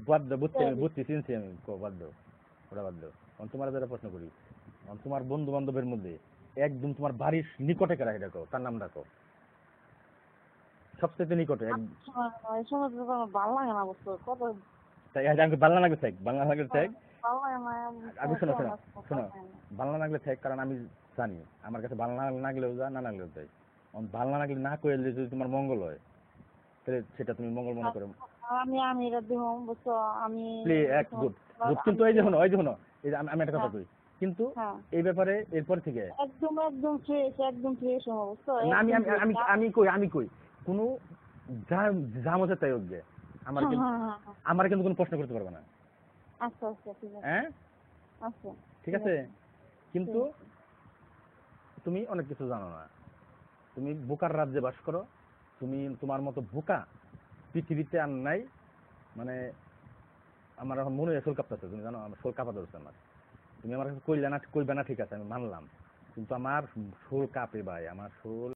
বাদ দাও, বুঝতে চিনছি আমি, বাদ দাও, ওটা বাদ দাও। তোমার যারা প্রশ্ন করি, তোমার বন্ধু বান্ধবের মধ্যে একদম তোমার বাড়ির নিকটে কারা, এটা কও, তার নাম ডাকো, সবচেয়ে নিকটে। এই সময় তো আমার ভালো লাগে না, বুঝছো কত তাই আমাকে বাংলা লাগবে থাক, বাংলা লাগবে থাক। ভালো লাগে না। আমি শোনো শোনো শোনো, বাংলা লাগলে থাক, কারণ আমি জানি আমার কাছে বাংলা লাগলেও যা, না লাগলেও যাই। বাংলা লাগলে না করে যদি তোমার মঙ্গল হয়, তাহলে সেটা তুমি মঙ্গল মনে করো। আমি এটা দিব, বুঝছো, আমি এক গুড গুড। কিন্তু এই যে শোনো, এই যে আমি একটা কথা কই, কিন্তু এই ব্যাপারে এরপর থেকে একদম একদম ফ্রেশ, একদম ফ্রেশ হবো, বুঝছো। আমি আমি আমি আমি কই কোনো যা মজা তাই হোক গে, আমার কিন্তু কোনো প্রশ্ন করতে পারবে না। আচ্ছা আচ্ছা ঠিক আছে। হ্যাঁ আচ্ছা ঠিক আছে, কিন্তু তুমি অনেক কিছু জানো না, তুমি বোকার রাজ্যে বাস করো। তুমি তোমার মতো বোকা পৃথিবীতে আর নাই। মানে আমার এখন মনে হয় শোল কাঁপতেছে, তুমি জানো আমার শোল কাঁপাতে হচ্ছে আমার। তুমি আমার কাছে কইলে না, কইবে না, ঠিক আছে আমি মানলাম, কিন্তু আমার শোল কাঁপে ভাই, আমার শোল।